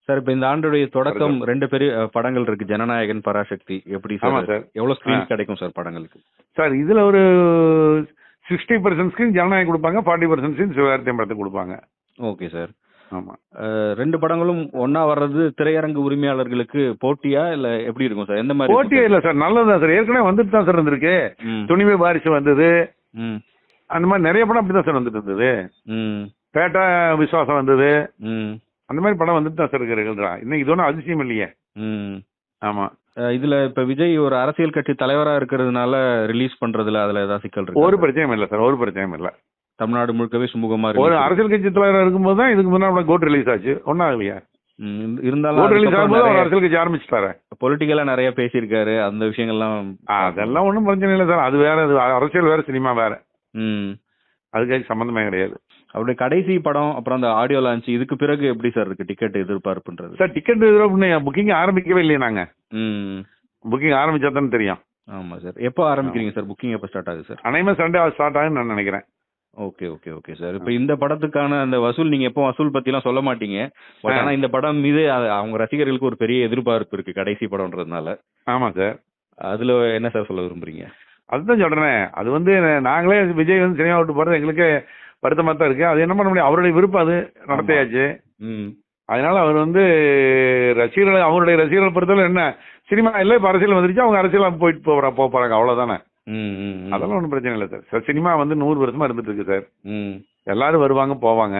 Sir இப்ப இந்த ஆண்டுடைய தொடக்கம் 2 பெரிய படங்கள் இருக்கு. ஜனநாயகன், பராசக்தி. எப்படி ஆமா சார்? சார். எவ்வளவு ஸ்கிரீன் கிடைக்கும் சார் படங்களுக்கு? சார் இதுல ஒரு 60% ஸ்கிரீன் ஜனநாயகம் கொடுப்பாங்க, 40% ஸ்கிரீன் சிவகார்த்தியம் படத்துக்கு கொடுப்பாங்க. Okay sir. ஆமா. 2 படங்களும் ஒன்னா வர்றது திரையரங்கு உரிமையாளர்களுக்கு போட்டியா இல்ல எப்படி இருக்கும் சார்? எந்த மாதிரி போட்டியே இல்ல சார், நல்லதுதான் சார். ஏற்கனவே வந்துட்டு தான் சார் இருந்திருக்கு. துணிவு வாரிசு வந்தது, அந்த மாதிரி நிறைய படம் அப்படிதான் சார் வந்துட்டு இருந்தது. பேட்டா விசுவாசம் வந்தது, அந்த மாதிரி படம் வந்துட்டு தான் சார் இருக்கிறா. இன்னும் இது ஒன்றும் அதிசயம் இல்லையே. ஆமா. இதுல இப்ப விஜய் ஒரு அரசியல் கட்சி தலைவரா இருக்கிறதுனால ரிலீஸ் பண்றதுல அதுல ஏதாவது சிக்கல் இருக்கு? ஒரு பிரச்சனையும் இல்ல சார், ஒரு பிரச்சனையும் இல்ல. தமிழ்நாடு முழுக்கவே சுமூகமா இருக்கு. ஒரு அரசியல் கட்சி தலைவரா இருக்கும்போது தான் இதுக்கு முன்னாடி கோட் ரிலீஸ் ஆச்சு. ஒன்னும் ஆகலையா? இருந்தாலும் அரசியல் கட்சி ஆரம்பிச்சுட்டாரு. பொலிட்டிக்கலா நிறைய பேசியிருக்காரு. அந்த விஷயங்கள்லாம் அதெல்லாம் ஒன்றும் பிரச்சனை இல்லை சார். அது வேற, அரசியல் வேற, சினிமா வேற. அதுக்கு சம்பந்தமே கிடையாது. அவருடைய கடைசி படம் அப்புறம் அந்த ஆடியோ லான்ச், இதுக்கு பிறகு எப்படி சார் இருக்கு டிக்கெட் எதிர்பார்ப்புன்றது? சார் டிக்கெட் புக்கிங் ஆரம்பிக்கவே இல்லையே நாங்க. புக்கிங் ஆரம்பிச்சா தானே தெரியும். ஆமா சார். எப்போ ஆரம்பிக்கிறீங்க சார்? புக்கிங் எப்போ ஸ்டார்ட் ஆகுது சார்? அனைமே சண்டே ஸ்டார்ட் ஆகுன்னு நான் நினைக்கிறேன். Okay okay okay sir. இப்போ இந்த படத்துக்கான அந்த வசூல், நீங்க எப்போ வசூல் பத்திலாம் சொல்ல மாட்டீங்க, பட் ஆனா இந்த படம் மீது அவங்க ரசிகர்களுக்கு ஒரு பெரிய எதிர்பார்ப்பு இருக்கு கடைசி படம்ன்றதுனால. ஆமா சார். அதுல என்ன சார் சொல்ல விரும்புறீங்க? அதுதான் சொல்றேன். அது நாங்களே விஜய் சினிமா விட்டு போறது எங்களுக்கு வருத்தமா தான் இருக்கு. அது என்ன பண்ண முடியும், அவருடைய விருப்பம், அது நடத்தையாச்சு. அதனால அவர் ரசிகர்கள், அவருடைய ரசிகர்கள் பொறுத்தவரை என்ன, சினிமா இல்லை இப்ப அரசியல் வந்துருச்சு, அவங்க அரசியல் போயிட்டு போறாங்க, அவ்வளவுதானே. அதெல்லாம் ஒன்றும் பிரச்சனை இல்லை சார். சினிமா 100 வருஷமா இருந்துட்டு இருக்கு சார். எல்லாரும் வருவாங்க போவாங்க.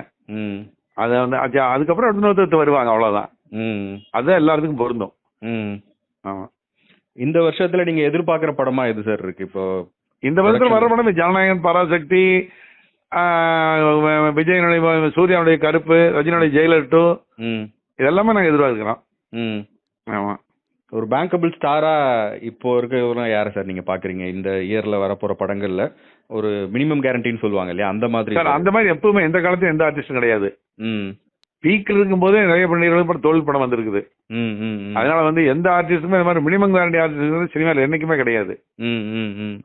அதை அதுக்கப்புறம் இன்னொருத்தர் வருவாங்க, அவ்வளவுதான். அதுதான் எல்லாத்துக்கும் பொருந்தும். ஆமா. இந்த வருஷத்துல நீங்க எதிர்பார்க்கிற படமா எது சார் இருக்கு இப்போ? இந்த வருஷத்துல வர படம் ஜனநாயகன், பராசக்தி, விஜயனுடைய சூர்யாவுடைய கருப்பு, ரஜினியுடைய ஜெயிலர் 2, இதெல்லாமே நாங்க எதிர்பார்க்கிறோம். ஆமா. ஒரு பேங்கபிள் ஸ்டாரா இப்போ இருக்க யாரை சார் நீங்க பாக்குறீங்க இந்த இயர்ல வரப்போற படங்கள்ல? ஒரு மினிமம் கேரண்டின்னு சொல்லுவாங்க இல்லையா, அந்த மாதிரி? சார் அந்த மாதிரி எப்பவுமே எந்த காலத்தையும் எந்த ஆர்டிஸ்டும் கிடையாது. பீக்கில் இருக்கும் போதே நிறைய படம் தொழில் படம் வந்திருக்குது. அதனால எந்த ஆர்டிஸ்டுமே இந்த மாதிரி மினிமம் கேரண்டி ஆர்டிஸ்ட் சினிமாவில் என்னைக்குமே கிடையாது.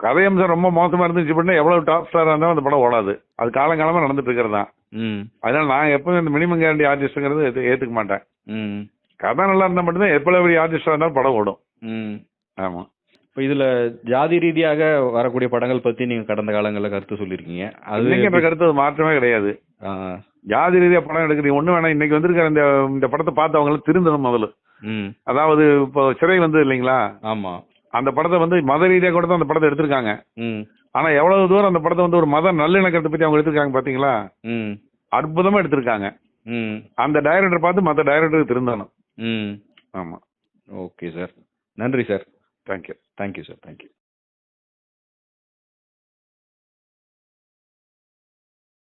கதையம்சம் ரொம்ப மோசமா இருந்துச்சு பண்ணா எவ்வளவு டாப் ஸ்டாரா இருந்தாலும் அந்த படம் ஓடாது. அது காலங்காலமா நடந்துட்டு இருக்கிறது தான். அதனால நான் எப்பவுமே இந்த மினிமம் கேரண்டி ஆர்டிஸ்ட்ங்கிறது ஏத்துக்க மாட்டேன். கதை நல்லா இருந்தா மட்டும்தான் எவ்வளவு ஆர்டிஸ்டா இருந்தாலும் படம் ஓடும். ஆமா. இப்ப இதுல ஜாதி ரீதியாக வரக்கூடிய படங்கள் பத்தி நீங்க கடந்த காலங்களில் கருத்து சொல்லிருக்கீங்க. அது கருத்து மாற்றமே கிடையாது. ஜாதி ரீதியா படம் எடுக்கிறீங்க ஒண்ணு வேணாம். இன்னைக்கு வந்திருக்கிற இந்த படத்தை பார்த்து அவங்க திருந்தணும் முதல்ல. அதாவது இப்போ சிறை இல்லைங்களா? ஆமா. அந்த படத்தை மத ரீதியா கூட தான் அந்த படத்தை எடுத்திருக்காங்க. ஆனா எவ்வளவு தூரம் அந்த படத்தை ஒரு மத நல்லிணக்கத்தை பத்தி அவங்க எடுத்திருக்காங்க பாத்தீங்களா? அற்புதமா எடுத்திருக்காங்க. அந்த டைரக்டர் பார்த்து மத்த டைரக்டருக்கு திருந்தணும். ஆமா. Okay sir. நன்றி சார். தேங்க்யூ. Thank you sir. தேங்க்யூ.